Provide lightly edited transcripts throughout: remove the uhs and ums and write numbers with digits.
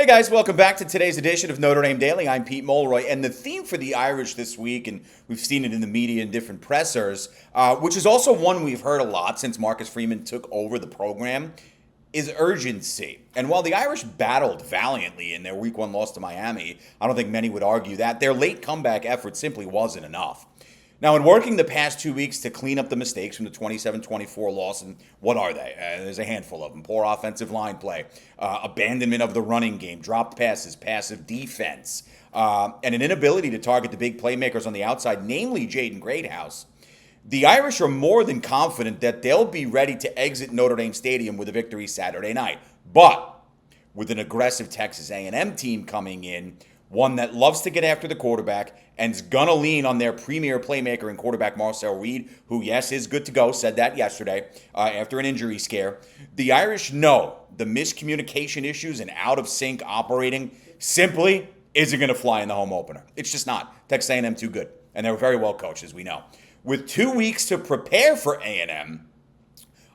Hey guys, welcome back to today's edition of Notre Dame Daily. I'm Pete Mulroy, and the theme for the Irish this week, and we've seen it in the media in different pressers, which is also one we've heard a lot since Marcus Freeman took over the program, is urgency. And while the Irish battled valiantly in their Week 1 loss to Miami, I don't think many would argue that, their late comeback effort simply wasn't enough. Now, in working the past 2 weeks to clean up the mistakes from the 27-24 loss, and what are they? There's a handful of them. Poor offensive line play, abandonment of the running game, dropped passes, passive defense, and an inability to target the big playmakers on the outside, namely Jaden Greathouse. The Irish are more than confident that they'll be ready to exit Notre Dame Stadium with a victory Saturday night. But with an aggressive Texas A&M team coming in, one that loves to get after the quarterback and is going to lean on their premier playmaker and quarterback Marcel Reed, who, yes, is good to go, said that yesterday after an injury scare. The Irish know the miscommunication issues and out-of-sync operating simply isn't going to fly in the home opener. It's just not. Texas A&M too good, and they're very well coached, as we know. With 2 weeks to prepare for A&M,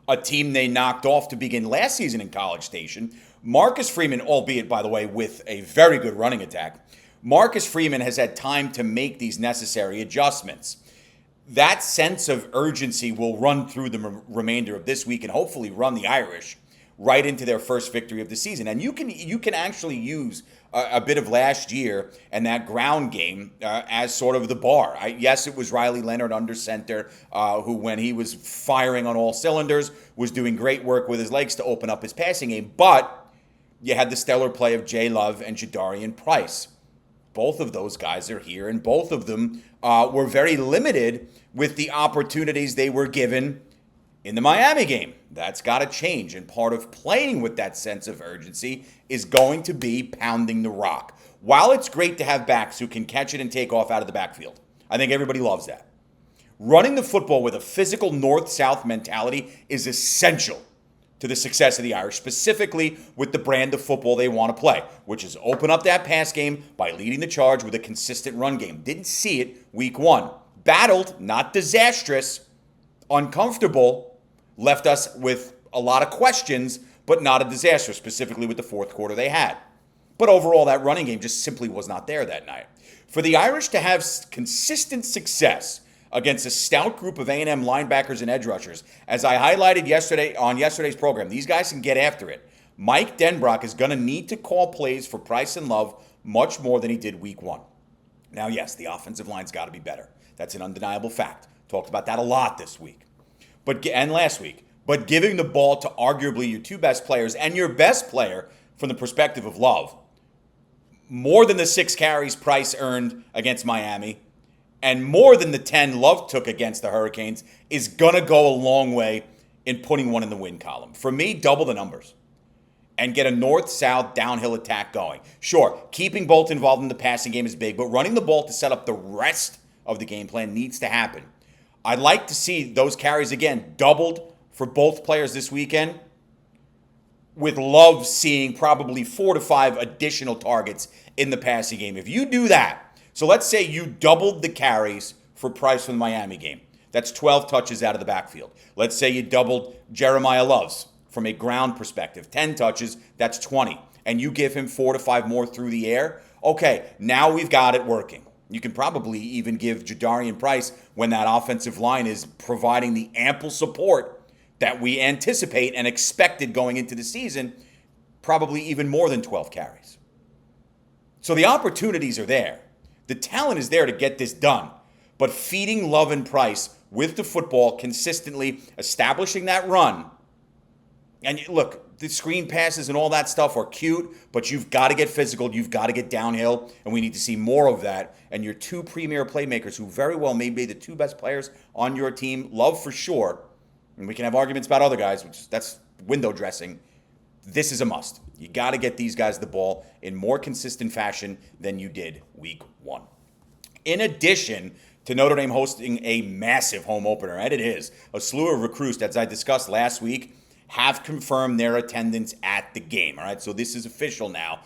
a team they knocked off to begin last season in College Station, Marcus Freeman, albeit, by the way, with a very good running attack, Marcus Freeman has had time to make these necessary adjustments. That sense of urgency will run through the remainder of this week and hopefully run the Irish right into their first victory of the season. And you can actually use a bit of last year and that ground game as sort of the bar. Yes, it was Riley Leonard under center, who, when he was firing on all cylinders, was doing great work with his legs to open up his passing game. But you had the stellar play of Jay Love and Jadarian Price. Both of those guys are here, and both of them were very limited with the opportunities they were given in the Miami game. That's got to change, and part of playing with that sense of urgency is going to be pounding the rock. While it's great to have backs who can catch it and take off out of the backfield, I think everybody loves that. Running the football with a physical north-south mentality is essential to the success of the Irish, specifically with the brand of football they want to play, which is open up that pass game by leading the charge with a consistent run game. Didn't see it Week 1. Battled, not disastrous, uncomfortable, left us with a lot of questions, but not a disaster, specifically with the fourth quarter they had. But overall, that running game just simply was not there that night. For the Irish to have consistent success against a stout group of A&M linebackers and edge rushers, as I highlighted yesterday on yesterday's program, these guys can get after it. Mike Denbrock is going to need to call plays for Price and Love much more than he did Week 1. Now, yes, the offensive line's got to be better. That's an undeniable fact. Talked about that a lot this week and last week. But giving the ball to arguably your two best players and your best player from the perspective of Love, more than the 6 carries Price earned against Miami, and more than the 10 Love took against the Hurricanes, is going to go a long way in putting one in the win column. For me, double the numbers and get a north-south downhill attack going. Sure, keeping Bolt involved in the passing game is big, but running the ball to set up the rest of the game plan needs to happen. I'd like to see those carries, again, doubled for both players this weekend, with Love seeing probably 4 to 5 additional targets in the passing game. If you do that, so let's say you doubled the carries for Price from the Miami game. That's 12 touches out of the backfield. Let's say you doubled Jeremiah Love's from a ground perspective. 10 touches, that's 20. And you give him 4 to 5 more through the air. Okay, now we've got it working. You can probably even give Jadarian Price, when that offensive line is providing the ample support that we anticipate and expected going into the season, probably even more than 12 carries. So the opportunities are there. The talent is there to get this done, but feeding Love and Price with the football consistently, establishing that run. And look, the screen passes and all that stuff are cute, but you've got to get physical. You've got to get downhill, and we need to see more of that. And your two premier playmakers, who very well may be the two best players on your team, Love for sure, and we can have arguments about other guys, which that's window dressing. This is a must. You got to get these guys the ball in more consistent fashion than you did Week 1. In addition to Notre Dame hosting a massive home opener, and it is, a slew of recruits, as I discussed last week, have confirmed their attendance at the game. All right, so this is official now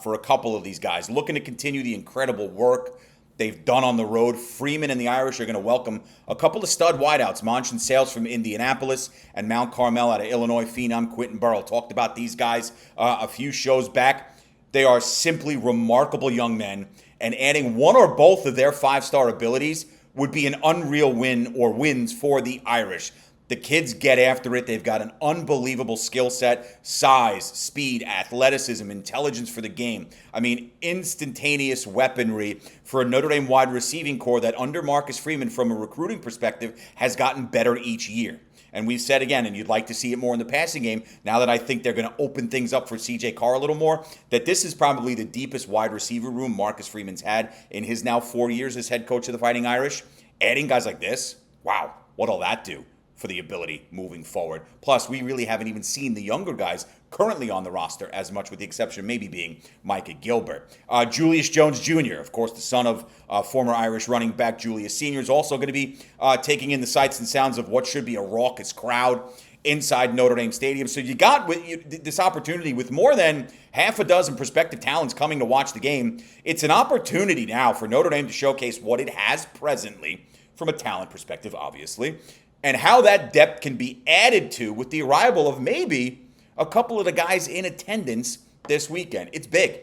for a couple of these guys. Looking to continue the incredible work they've done on the road. Freeman and the Irish are going to welcome a couple of stud wideouts, Monchin Sales from Indianapolis and Mount Carmel out of Illinois phenom Quentin Burrell. Talked about these guys a few shows back. They are simply remarkable young men, and adding one or both of their five-star abilities would be an unreal win or wins for the Irish. The kids get after it. They've got an unbelievable skill set, size, speed, athleticism, intelligence for the game. I mean, instantaneous weaponry for a Notre Dame wide receiving core that under Marcus Freeman, from a recruiting perspective, has gotten better each year. And we've said again, and you'd like to see it more in the passing game, now that I think they're going to open things up for C.J. Carr a little more, that this is probably the deepest wide receiver room Marcus Freeman's had in his now 4 years as head coach of the Fighting Irish. Adding guys like this, wow, what'll that do for the ability moving forward? Plus, we really haven't even seen the younger guys currently on the roster as much, with the exception maybe being Micah Gilbert. Julius Jones Jr., of course, the son of former Irish running back Julius Sr., is also going to be taking in the sights and sounds of what should be a raucous crowd inside Notre Dame Stadium. So you got this opportunity with more than half a dozen prospective talents coming to watch the game. It's an opportunity now for Notre Dame to showcase what it has presently, from a talent perspective, obviously, and how that depth can be added to with the arrival of maybe a couple of the guys in attendance this weekend. It's big,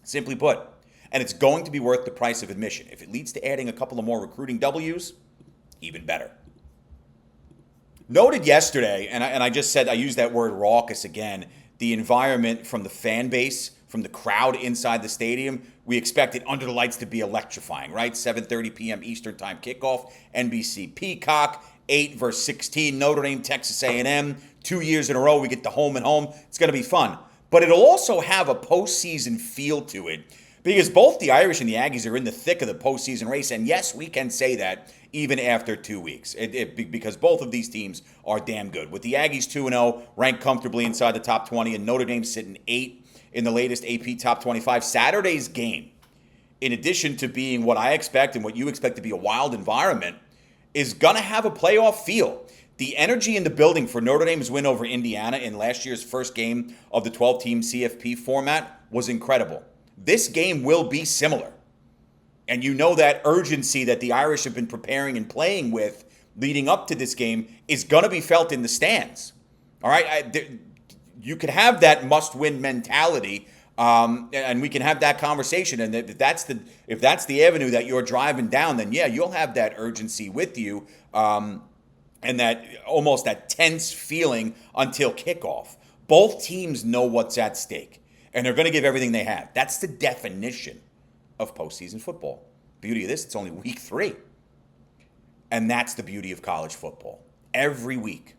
simply put, and it's going to be worth the price of admission. If it leads to adding a couple of more recruiting W's, even better. Noted yesterday, and I just said, I used that word raucous again, the environment from the fan base, from the crowd inside the stadium. We expect it under the lights to be electrifying, right? 7:30 p.m. Eastern Time kickoff, NBC Peacock, 8 versus 16, Notre Dame, Texas A&M. 2 years in a row, we get the home and home. It's going to be fun. But it'll also have a postseason feel to it, because both the Irish and the Aggies are in the thick of the postseason race. And yes, we can say that even after 2 weeks, because both of these teams are damn good. With the Aggies 2-0, ranked comfortably inside the top 20, and Notre Dame sitting 8 in the latest AP Top 25. Saturday's game, in addition to being what I expect and what you expect to be a wild environment, is going to have a playoff feel. The energy in the building for Notre Dame's win over Indiana in last year's first game of the 12-team CFP format was incredible. This game will be similar. And you know that urgency that the Irish have been preparing and playing with leading up to this game is going to be felt in the stands. All right? You could have that must-win mentality, and we can have that conversation. And if that's the avenue that you're driving down, then yeah, you'll have that urgency with you, and that almost that tense feeling until kickoff. Both teams know what's at stake, and they're going to give everything they have. That's the definition of postseason football. Beauty of this, it's only week 3. And that's the beauty of college football. Every week,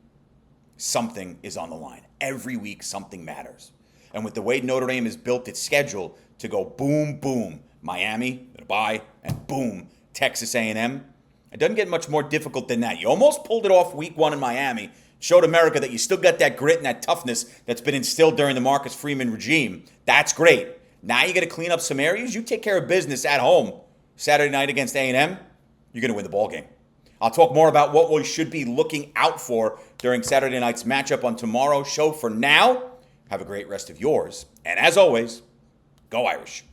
something is on the line. Every week, something matters. And with the way Notre Dame has built its schedule to go boom, boom, Miami, bye, and boom, Texas A&M, it doesn't get much more difficult than that. You almost pulled it off week 1 in Miami, showed America that you still got that grit and that toughness that's been instilled during the Marcus Freeman regime. That's great. Now you got to clean up some areas. You take care of business at home Saturday night against A&M, you're going to win the ball game. I'll talk more about what we should be looking out for during Saturday night's matchup on tomorrow's show. For now, have a great rest of yours. And as always, go Irish.